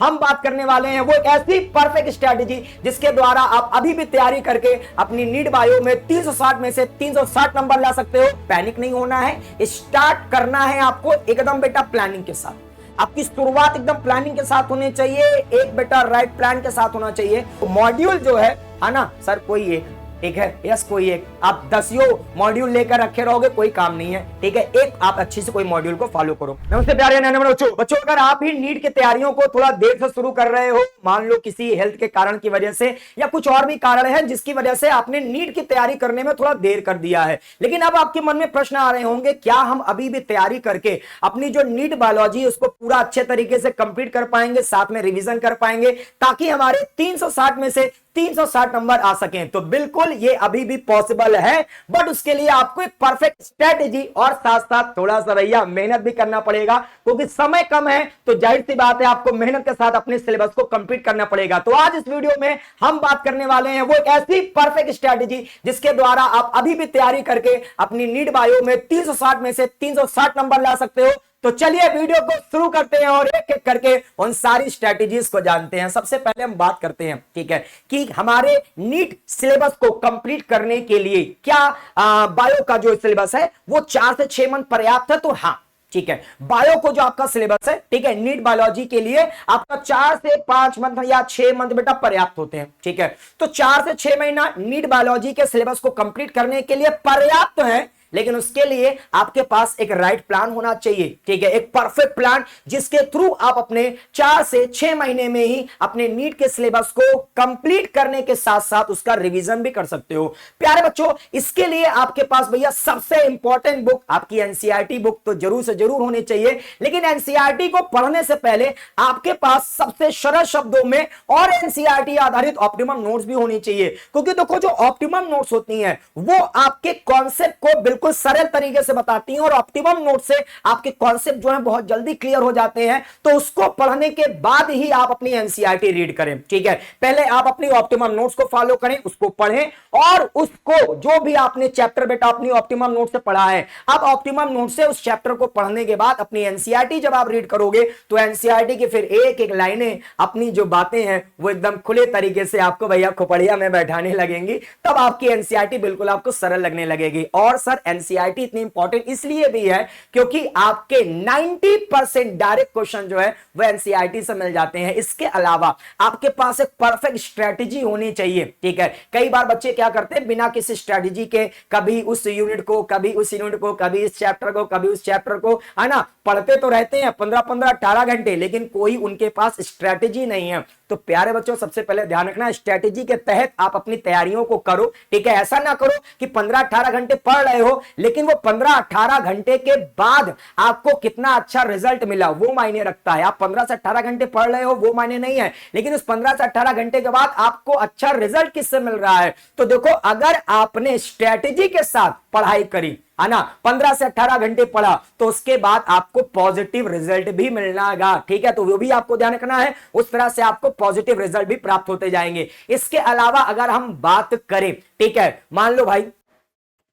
हम बात करने वाले हैं वो एक ऐसी परफेक्ट स्ट्रेटेजी जिसके द्वारा आप अभी भी तैयारी करके अपनी नीट बायो में 360 में से 360 नंबर ला सकते हो। पैनिक नहीं होना है, स्टार्ट करना है आपको एकदम बेटा प्लानिंग के साथ। आपकी शुरुआत एकदम प्लानिंग के साथ होनी चाहिए, एक बेटा राइट प्लान के साथ होना चाहिए। मॉड्यूल जो है ना सर, कोई एक है, यस कोई एक, आप 10 मॉड्यूल लेकर रखे रहोगे कोई काम नहीं है, ठीक है। एक आप अच्छी से कोई मॉड्यूल को फॉलो करो। नमस्ते प्यारे नन्हे बच्चों, अगर आप ही नीट की तैयारियों को थोड़ा देर से शुरू कर रहे हो, मान लो किसी हेल्थ के कारण की वजह से या कुछ और भी कारण है जिसकी वजह से आपने नीट की तैयारी करने में थोड़ा देर कर दिया है, लेकिन अब आपके मन में प्रश्न आ रहे होंगे, क्या हम अभी भी तैयारी करके अपनी जो नीट बायोलॉजी उसको पूरा अच्छे तरीके से कंप्लीट कर पाएंगे, साथ में रिवीजन कर पाएंगे ताकि हमारे 360 में से 360 नंबर आ सकें? तो बिल्कुल ये अभी भी पॉसिबल है, बट उसके लिए आपको एक परफेक्ट स्ट्रेटेजी और साथ साथ थोड़ा सा भैया मेहनत भी करना पड़ेगा, क्योंकि समय कम है। तो जाहिर सी बात है आपको मेहनत के साथ अपने सिलेबस को कंप्लीट करना पड़ेगा। तो आज इस वीडियो में हम बात करने वाले हैं वो एक ऐसी परफेक्ट स्ट्रेटेजी जिसके द्वारा आप अभी भी तैयारी करके अपनी नीट बायो में 360 में से 360 नंबर ला सकते हो। तो चलिए वीडियो को शुरू करते हैं और एक एक करके उन सारी स्ट्रेटेजीज को जानते हैं। सबसे पहले हम बात करते हैं, ठीक है, कि हमारे नीट सिलेबस को कंप्लीट करने के लिए क्या बायो का जो सिलेबस है वो 4 से 6 मंथ पर्याप्त है? तो हाँ, ठीक है, बायो को जो आपका सिलेबस है, ठीक है, नीट बायोलॉजी के लिए आपका 4 से 5 मंथ या 6 मंथ बेटा पर्याप्त होते हैं, ठीक है। तो 4 से 6 महीना नीट बायोलॉजी के सिलेबस को कंप्लीट करने के लिए पर्याप्त है, लेकिन उसके लिए आपके पास एक राइट प्लान होना चाहिए, ठीक है, एक परफेक्ट प्लान जिसके थ्रू आप अपने 4 से 6 महीने में ही अपने नीट के सिलेबस को कंप्लीट करने के साथ साथ उसका रिवीजन भी कर सकते हो। प्यारे बच्चों, इसके लिए आपके पास भैया सबसे इंपॉर्टेंट बुक आपकी एनसीईआरटी बुक तो जरूर से जरूर होनी चाहिए, लेकिन एनसीईआरटी को पढ़ने से पहले आपके पास सबसे सरल शब्दों में और एनसीईआरटी आधारित ऑप्टिमम नोट्स भी होनी चाहिए, क्योंकि देखो जो ऑप्टिमम नोट्स होती हैं वो आपके कॉन्सेप्ट को बिल्कुल सरल तरीके से बताती हैं और ऑप्टिमम नोट से आपके कॉन्सेप्ट जो है बहुत जल्दी क्लियर हो जाते हैं। तो उसको पढ़ने के बाद ही आप अपनी एनसीईआरटी रीड करें, ठीक है। पहले आप अपनी ऑप्टिमम नोट्स को फॉलो करें, उसको पढ़ें और उसको जो भी आपने चैप्टर बेटा अपनी ऑप्टिमम नोट से पढ़ा है, अब ऑप्टिमम नोट से उस चैप्टर को पढ़ने के बाद अपनी एनसीईआरटी जब आप रीड करोगे तो एनसीईआरटी की फिर एक एक लाइनें अपनी जो बातें हैं वो एकदम खुले तरीके से आपको भैया खोपड़िया में बैठाने लगेंगी, तब आपकी एनसीईआरटी बिल्कुल आपको सरल लगने लगेगी। और सर एनसीईआरटी इतनी इंपॉर्टेंट इसलिए भी है क्योंकि आपके 90% डायरेक्ट क्वेश्चन जो है वो एनसीईआरटी से मिल जाते हैं। इसके अलावा आपके पास एक परफेक्ट स्ट्रेटेजी होनी चाहिए, ठीक है। कई बार बच्चे क्या करते हैं, बिना किसी स्ट्रेटेजी के कभी उस यूनिट को, कभी उस यूनिट को, कभी इस चैप्टर को, कभी उस चैप्टर को, है ना, पढ़ते तो रहते हैं 15-15 18 घंटे, लेकिन कोई उनके पास स्ट्रेटेजी नहीं है। तो प्यारे बच्चों, सबसे पहले ध्यान रखना, स्ट्रेटेजी के तहत आप अपनी तैयारियों को करो, ठीक है। ऐसा ना करो कि 15-18 घंटे पढ़ रहे हो, लेकिन वो 15-18 घंटे के बाद आपको कितना अच्छा रिजल्ट मिला वो मायने रखता है। आप 15 से 18 घंटे पढ़ रहे हो वो मायने नहीं है, लेकिन उस 15 से 18 घंटे के बाद आपको अच्छा रिजल्ट किससे मिल रहा है? तो देखो, अगर आपने स्ट्रेटेजी के साथ पढ़ाई करी, है ना, 15 से 18 घंटे पढ़ा, तो उसके बाद आपको पॉजिटिव रिजल्ट भी मिलना, ठीक है। तो वो भी आपको ध्यान रखना है, उस तरह से आपको पॉजिटिव रिजल्ट भी प्राप्त होते जाएंगे। इसके अलावा अगर हम बात करें, ठीक है, मान लो भाई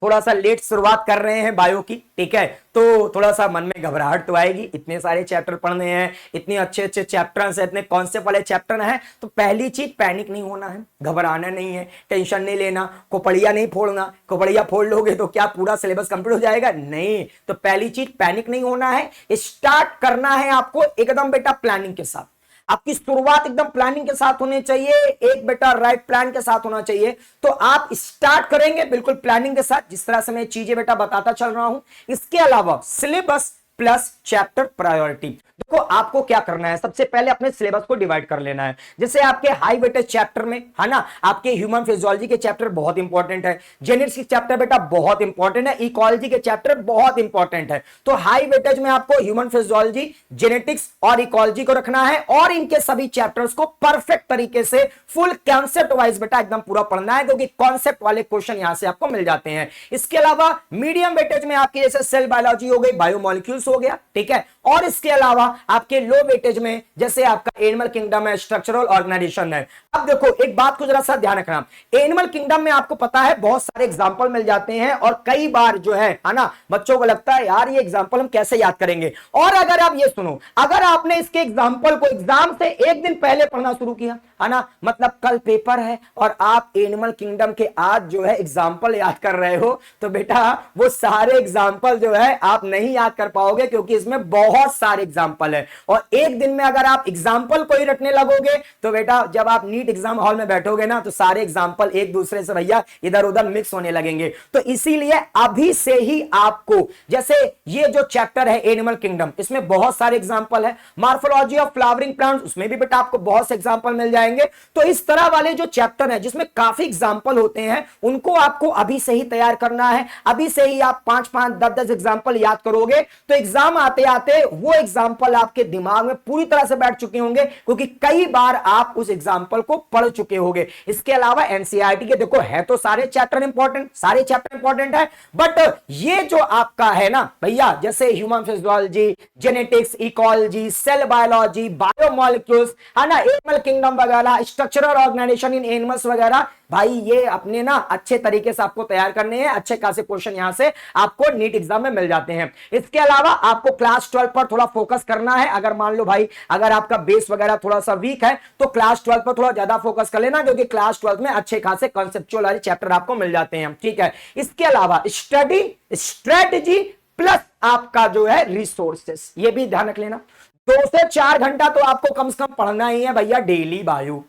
थोड़ा सा लेट शुरुआत कर रहे हैं बायो की, ठीक है, तो थोड़ा सा मन में घबराहट तो आएगी, इतने सारे चैप्टर पढ़ने हैं, इतने अच्छे अच्छे चैप्टर्स हैं, इतने कॉन्सेप्ट वाले चैप्टर हैं। तो पहली चीज, पैनिक नहीं होना है, घबराना नहीं है, टेंशन नहीं लेना, खोपड़िया नहीं फोड़ना। खोपड़िया फोड़ लोगे तो क्या पूरा सिलेबस कंप्लीट हो जाएगा? नहीं। तो पहली चीज, पैनिक नहीं होना है, स्टार्ट करना है आपको एकदम बेटा प्लानिंग के साथ। आपकी शुरुआत एकदम प्लानिंग के साथ होनी चाहिए, एक बेटा राइट प्लान के साथ होना चाहिए। तो आप स्टार्ट करेंगे बिल्कुल प्लानिंग के साथ, जिस तरह से मैं चीजें बेटा बताता चल रहा हूं। इसके अलावा सिलेबस प्लस चैप्टर प्रायोरिटी। देखो आपको क्या करना है, सबसे पहले अपने सिलेबस को डिवाइड कर लेना है। जैसे आपके हाई वेटेज चैप्टर में, है ना, आपके ह्यूमन फिजियोलॉजी के चैप्टर बहुत इंपॉर्टेंट है, जेनेटिक्स के चैप्टर बेटा बहुत इंपॉर्टेंट है, इकोलॉजी के चैप्टर बहुत इंपॉर्टेंट है। तो हाई वेटेज में आपको ह्यूमन फिजियोलॉजी, जेनेटिक्स और इकोलॉजी को रखना है और इनके सभी चैप्टर्स को परफेक्ट तरीके से फुल कॉन्सेप्ट वाइज बेटा एकदम पूरा पढ़ना है, क्योंकि कॉन्सेप्ट वाले क्वेश्चन यहां से आपको मिल जाते हैं। इसके अलावा मीडियम वेटेज में आपकी जैसे सेल बायोलॉजी हो गई, बायोमोलिक्यूल्स हो गया, ठीक है, और इसके अलावा आपके लो वेटेज में जैसे आपका एनिमल किंगडम है, स्ट्रक्चरल ऑर्गेनाइजेशन है। अब देखो एक बात को जरा सा ध्यान रखना, एनिमल किंगडम में आपको पता है बहुत सारे एग्जाम्पल मिल जाते हैं और कई बार जो है ना बच्चों को लगता है यार ये एग्जाम्पल हम कैसे याद करेंगे। और अगर आप ये सुनो, अगर आपने इसके एग्जाम्पल को एग्जाम से एक दिन पहले पढ़ना शुरू किया है ना, मतलब कल पेपर है और आप एनिमल किंगडम के आज जो है एग्जाम्पल याद कर रहे हो, तो बेटा वो सारे एग्जाम्पल जो है आप नहीं याद कर पाओगे, क्योंकि इसमें बहुत सारे एग्जाम्पल है। और एक दिन में अगर आप एग्जाम्पल को ही रटने लगोगे तो बेटा जब आप नीट एग्जाम हॉल में बैठोगे ना तो सारे एग्जाम्पल एक दूसरे से भैया इधर उधर मिक्स होने लगेंगे। तो इसीलिए अभी से ही आपको, जैसे ये जो चैप्टर है एनिमल किंगडम, इसमें बहुत सारे एग्जाम्पल है। मॉर्फोलॉजी ऑफ फ्लावरिंग प्लांट्स, उसमें भी बेटा आपको बहुत से एग्जाम्पल मिल जाएंगे। तो इस तरह वाले जो चैप्टर है जिसमें काफी एग्जाम्पल होते हैं, उनको आपको अभी से ही तैयार करना है। अभी से ही आप 5-5, 10-10 एग्जाम्पल याद करोगे तो एग्जाम आते आते वो एग्जाम्पल आपके दिमाग में पूरी तरह से बैठ चुके होंगे, क्योंकि कई बार आप उस एग्जाम्पल को पढ़ चुके होंगे। इसके अलावा एनसीईआरटी के देखो है तो सारे चैप्टर इंपॉर्टेंट, सारे चैप्टर इंपॉर्टेंट है, बट ये जो आपका है ना भैया, जैसे human physiology, genetics, ecology, cell biology, biomolecules है ना, एनिमल किंगडम वगैरह, स्ट्रक्चरल ऑर्गेनाइजेशन इन एनिमल्स वगैरह, भाई ये अपने ना अच्छे तरीके से आपको तैयार करने हैं। अच्छे खासे क्वेश्चन यहां से आपको नीट एग्जाम में मिल जाते हैं। इसके अलावा आपको क्लास 12 पर थोड़ा फोकस करना है। अगर मान लो भाई अगर आपका बेस वगैरह थोड़ा सा वीक है तो क्लास 12 पर थोड़ा ज्यादा फोकस कर लेना, क्योंकि क्लास 12 में अच्छे खासे कॉन्सेप्चुअल वाले चैप्टर आपको मिल जाते हैं। ठीक है, इसके अलावा स्टडी स्ट्रेटजी प्लस आपका जो है रिसोर्सेस, ये भी ध्यान रख लेना। 2 से 4 घंटा तो आपको कम से कम पढ़ना ही है भैया डेली बायो।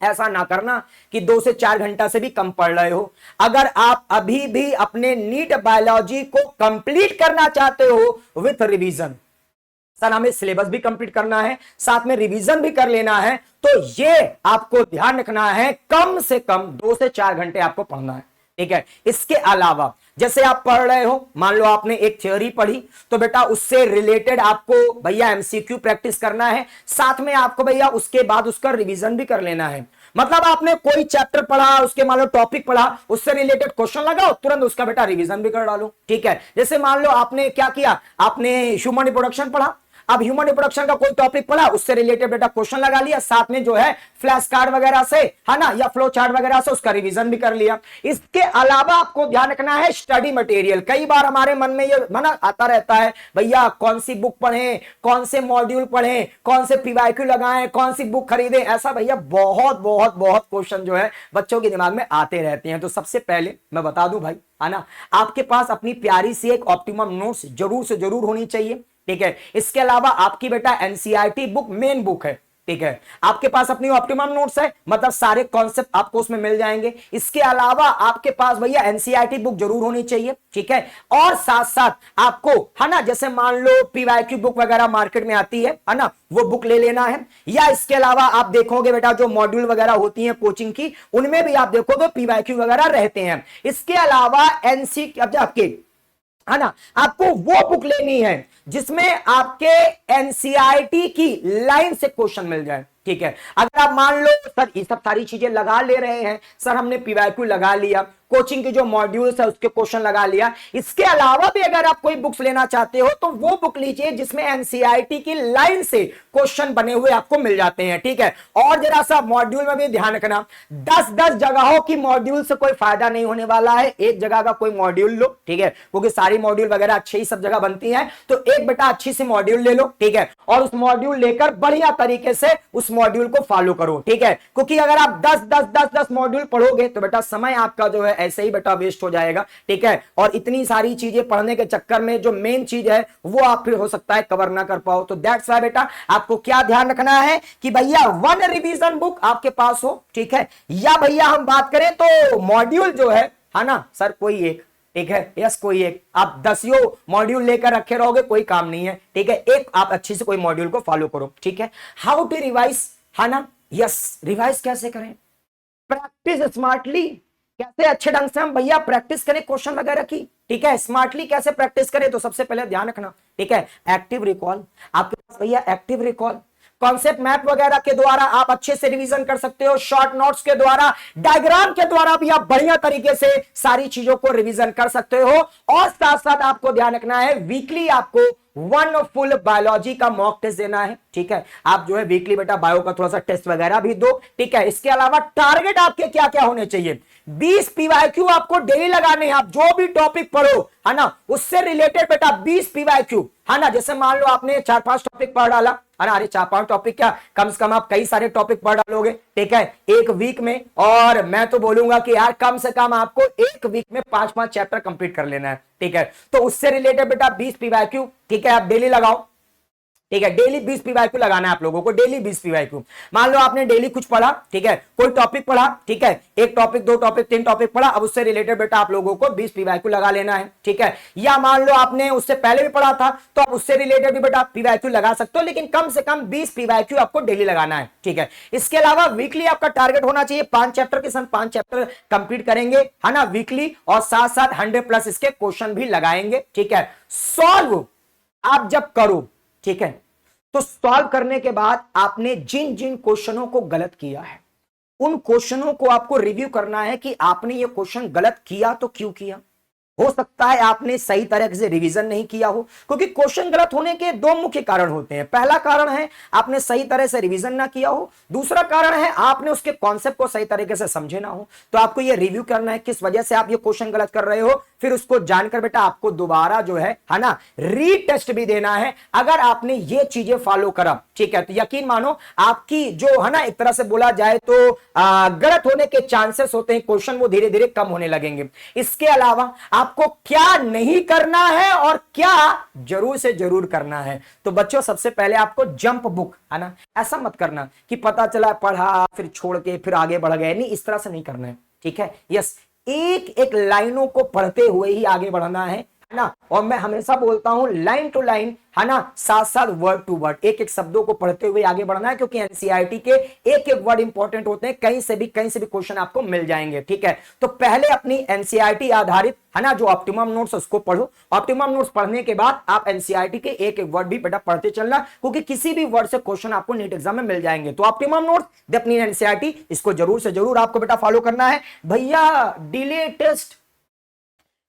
ऐसा ना करना कि 2 से 4 घंटा से भी कम पढ़ रहे हो। अगर आप अभी भी अपने नीट बायोलॉजी को कंप्लीट करना चाहते हो विथ रिवीजन, सर हमें सिलेबस भी कंप्लीट करना है, साथ में रिवीजन भी कर लेना है, तो ये आपको ध्यान रखना है कम से कम 2 से 4 घंटे आपको पढ़ना है। ठीक है, इसके अलावा जैसे आप पढ़ रहे हो, मान लो आपने एक थ्योरी पढ़ी तो बेटा उससे रिलेटेड आपको भैया एमसीक्यू प्रैक्टिस करना है, साथ में आपको भैया उसके बाद उसका रिवीजन भी कर लेना है। मतलब आपने कोई चैप्टर पढ़ा, उसके मान लो टॉपिक पढ़ा, उससे रिलेटेड क्वेश्चन लगाओ, तुरंत उसका बेटा रिवीजन भी कर डालो। ठीक है, जैसे मान लो आपने क्या किया, आपने ह्यूमन रिप्रोडक्शन पढ़ा, अब ह्यूमन रिप्रोडक्शन का कोई टॉपिक पढ़ा, उससे रिलेटेड बेटा क्वेश्चन लगा लिया, साथ में जो है फ्लैश कार्ड वगैरह से है ना या फ्लो चार्ट वगैरह से उसका रिवीजन भी कर लिया। इसके अलावा आपको ध्यान रखना है स्टडी मटेरियल। कई बार हमारे मन में ये मना आता रहता है भैया कौन सी बुक पढ़ें, कौन से मॉड्यूल पढ़ें, कौन से पीवाईक्यू लगाएं, कौन सी बुक खरीदें, ऐसा भैया बहुत बहुत बहुत क्वेश्चन जो है बच्चों के दिमाग में आते रहते हैं। तो सबसे पहले मैं बता दूं भाई है ना, आपके पास अपनी प्यारी सी एक ऑप्टिमम नोट्स जरूर से जरूर होनी चाहिए। ठीक है, इसके अलावा आपकी बेटा एनसीईआरटी बुक मेन बुक है। ठीक है, आपके पास अपनी ऑप्टिमम नोट्स है, मतलब सारे कॉन्सेप्ट आपको उसमें मिल जाएंगे। इसके अलावा आपके पास भैया एनसीईआरटी बुक जरूर होनी चाहिए। ठीक है, और साथ साथ आपको है ना, जैसे मान लो पीवाईक्यू बुक वगैरह मार्केट में आती है ना, वो बुक ले लेना है। या इसके अलावा आप देखोगे बेटा जो मॉड्यूल वगैरह होती है कोचिंग की, उनमें भी आप देखोगे पीवाईक्यू वगैरह रहते हैं। इसके अलावा एनसी आपके है ना, आपको वो बुक लेनी है जिसमें आपके एनसीईआरटी की लाइन से क्वेश्चन मिल जाए। ठीक है, अगर आप मान लो सर ये सब सारी चीजें लगा ले रहे हैं, सर हमने पीवाईक्यू लगा लिया, कोचिंग के जो मॉड्यूल्स है उसके क्वेश्चन लगा लिया, इसके अलावा भी अगर आप कोई बुक्स लेना चाहते हो तो वो बुक लीजिए जिसमें एनसीईआरटी की लाइन से क्वेश्चन बने हुए आपको मिल जाते हैं। ठीक है, और जरा सा मॉड्यूल में भी ध्यान रखना, 10-10 जगहों की मॉड्यूल से कोई फायदा नहीं होने वाला है। एक जगह का कोई मॉड्यूल लो, ठीक है, क्योंकि सारी मॉड्यूल वगैरह अच्छी ही सब जगह बनती है, तो एक बेटा अच्छी सी मॉड्यूल ले लो। ठीक है, और उस मॉड्यूल लेकर बढ़िया तरीके से उस मॉड्यूल को फॉलो करो। ठीक है, क्योंकि अगर आप 10 मॉड्यूल पढ़ोगे तो बेटा समय आपका जो है ऐसे ही बेटा वेस्ट हो जाएगा। ठीक है, और इतनी सारी चीजें पढ़ने के चक्कर में जो मेन चीज है वो आप फिर हो सकता है कवर ना कर पाओ। तो दैट्स व्हाई बेटा आपको क्या ध्यान रखना है कि भैया 1 रिवीजन बुक आपके पास हो। ठीक है, या भैया हम बात करें तो मॉड्यूल जो है ना सर कोई एक, ठीक है, यस कोई एक, आप 10 मॉड्यूल लेकर रखे रहोगे कोई काम नहीं है। ठीक है, एक आप अच्छी से कोई मॉड्यूल को फॉलो करो। ठीक है, हाउ टू रिवाइज है ना, यस रिवाइज कैसे करें, प्रैक्टिस स्मार्टली, कैसे अच्छे ढंग से हम भैया प्रैक्टिस करें क्वेश्चन वगैरह की। ठीक है, स्मार्टली कैसे प्रैक्टिस करें, तो सबसे पहले ध्यान रखना, ठीक है, एक्टिव रिकॉल, आपके पास भैया एक्टिव रिकॉल, कॉन्सेप्ट मैप वगैरह के द्वारा आप अच्छे से रिवीजन कर सकते हो, शॉर्ट नोट्स के द्वारा, डायग्राम के द्वारा भी आप बढ़िया तरीके से सारी चीजों को रिवीजन कर सकते हो। और साथ साथ आपको ध्यान रखना है वीकली आपको वन फुल बायोलॉजी का मॉक टेस्ट देना है, ठीक है। आप जो है वीकली बेटा बायो का थोड़ा सा टेस्ट वगैरह भी दो, ठीक है। इसके अलावा टारगेट आपके क्या क्या होने चाहिए, 20 पीवाईक्यू आपको डेली लगाने हैं। आप जो भी टॉपिक पढ़ो है ना, उससे रिलेटेड बेटा 20 पीवाईक्यू, है ना। जैसे मान लो आपने 4-5 टॉपिक पढ़ डाला, है ना, अरे 4-5 टॉपिक क्या, कम से कम आप कई सारे टॉपिक पढ़ डालोगे, ठीक है, एक वीक में। और मैं तो बोलूंगा कि यार कम से कम आपको एक वीक में 5-5 चैप्टर कंप्लीट कर लेना है, ठीक है। तो उससे रिलेटेड बेटा 20 पीवाईक्यू, ठीक है, आप डेली लगाओ, ठीक है। डेली 20 पीवाईक्यू लगाना है आप लोगों को, डेली 20 पीवाईक्यू। मान लो आपने डेली कुछ पढ़ा, ठीक है, कोई टॉपिक पढ़ा, ठीक है, एक टॉपिक, 2 टॉपिक, 3 टॉपिक पढ़ा, अब उससे रिलेटेड बेटा आप लोगों को 20 पीवाईक्यू लगा लेना है, ठीक है। या मान लो आपने उससे पहले भी पढ़ा था, तो आप उससे रिलेटेड भी बेटा पीवाईक्यू लगा सकते हो, लेकिन कम से कम 20 पीवाईक्यू आपको डेली लगाना है, ठीक है। इसके अलावा वीकली आपका टारगेट होना चाहिए 5 चैप्टर के साथ 5 चैप्टर कंप्लीट करेंगे, है ना, वीकली। और साथ साथ 100+ इसके क्वेश्चन भी लगाएंगे, ठीक है। सॉल्व आप जब करो, ठीक है, तो सॉल्व करने के बाद आपने जिन जिन क्वेश्चनों को गलत किया है, उन क्वेश्चनों को आपको रिव्यू करना है कि आपने ये क्वेश्चन गलत किया तो क्यों किया। हो सकता है आपने सही तरह से रिवीजन नहीं किया हो, क्योंकि क्वेश्चन गलत होने के 2 मुख्य कारण होते हैं। पहला कारण है आपने सही तरह से रिवीजन ना किया हो, दूसरा कारण है आपने उसके कॉन्सेप्ट को सही तरीके से समझे ना हो। तो आपको ये रिव्यू करना है किस वजह से आप ये क्वेश्चन गलत कर रहे हो, फिर उसको जानकर बेटा आपको दोबारा जो है ना, रीटेस्ट भी देना है। अगर आपने ये चीजें फॉलो करा, ठीक है, तो यकीन मानो आपकी जो है ना, एक तरह से बोला जाए तो गलत होने के चांसेस होते हैं क्वेश्चन, वो धीरे धीरे कम होने लगेंगे। इसके अलावा आपको क्या नहीं करना है और क्या जरूर से जरूर करना है। तो बच्चों सबसे पहले आपको जंप बुक, है ना, ऐसा मत करना कि पता चला पढ़ा फिर छोड़ के फिर आगे बढ़ गए, नहीं, इस तरह से नहीं करना है, ठीक है। यस, एक एक लाइनों को पढ़ते हुए ही आगे बढ़ना है ना। और मैं हमेशा बोलता हूं लाइन टू लाइन, है ना, साथ साथ वर्ड टू वर्ड, एक एक शब्दों को पढ़ते हुए आगे बढ़ना है, क्योंकि एनसीईआरटी के एक एक वर्ड इंपॉर्टेंट होते हैं, कहीं से भी क्वेश्चन आपको मिल जाएंगे, ठीक है। तो पहले अपनी एनसीईआरटी आधारित, है ना, जो ऑप्टिमम नोट्स उसको पढ़ो। ऑप्टिमम नोट्स पढ़ने के बाद आप एनसीईआरटी के एक एक वर्ड भी बेटा पढ़ते चलना, क्योंकि किसी भी वर्ड से क्वेश्चन आपको नीट एग्जाम में मिल जाएंगे। तो ऑप्टिमम नोट्स अपनी एनसीईआरटी, इसको जरूर से जरूर आपको बेटा फॉलो करना है। भैया डिले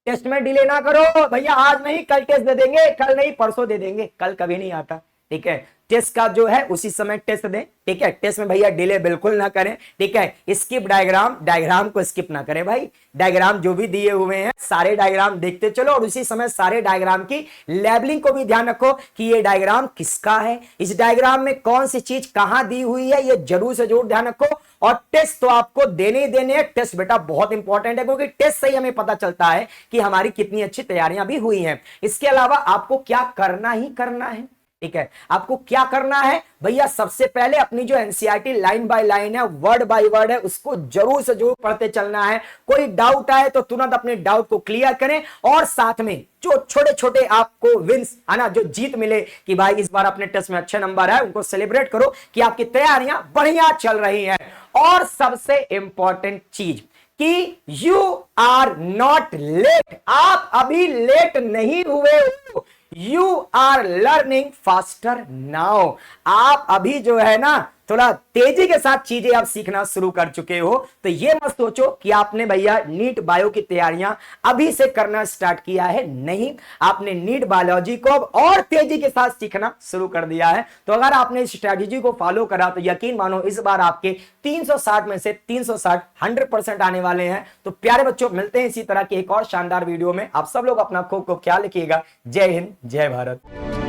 टेस्ट में डिले ना करो भैया, आज नहीं कल टेस्ट दे देंगे, कल नहीं परसों दे देंगे, कल कभी नहीं आता, ठीक है। टेस्ट का जो है उसी समय टेस्ट दें, ठीक है। टेस्ट में भैया डिले बिल्कुल ना करें, ठीक है। स्किप डायग्राम को स्किप ना करें भाई, डायग्राम जो भी दिए हुए हैं सारे डायग्राम देखते चलो, और उसी समय सारे डायग्राम की लेबलिंग को भी ध्यान रखो कि ये डायग्राम किसका है, इस डायग्राम में कौन सी चीज कहां दी हुई है, ये जरूर से जरूर ध्यान रखो। और टेस्ट तो आपको देने ही देने हैं, टेस्ट बेटा बहुत इंपॉर्टेंट है, क्योंकि टेस्ट से ही हमें पता चलता है कि हमारी कितनी अच्छी तैयारियां भी हुई हैं। इसके अलावा आपको क्या करना ही करना है, ठीक है। आपको क्या करना है भैया, सबसे पहले अपनी जो एनसीईआरटी लाइन बाय लाइन है, वर्ड बाय वर्ड है, उसको जरूर से जरूर पढ़ते चलना है। कोई डाउट आए तो तुरंत अपने डाउट को क्लियर करें, और साथ में जो छोटे छोटे आपको विंस, है ना, जो जीत मिले कि भाई इस बार अपने टेस्ट में अच्छे नंबर है, उनको सेलिब्रेट करो कि आपकी तैयारियां बढ़िया चल रही हैं। और सबसे इंपॉर्टेंट चीज कि यू आर नॉट लेट, आप अभी लेट नहीं हुए हो, you are learning faster now. आप अभी जो है ना थोड़ा तेजी के साथ चीजें आप सीखना शुरू कर चुके हो। तो ये मत सोचो कि आपने भैया नीट बायो की तैयारियां अभी से करना स्टार्ट किया है, नहीं, आपने नीट बायोलॉजी को अब और तेजी के साथ सीखना शुरू कर दिया है। तो अगर आपने इस स्ट्रेटेजी को फॉलो करा तो यकीन मानो इस बार आपके 360 में से 360 100% आने वाले हैं। तो प्यारे बच्चों, मिलते हैं इसी तरह की एक और शानदार वीडियो में। आप सब लोग अपना खूब खूब ख्याल रखिएगा। जय हिंद, जय भारत।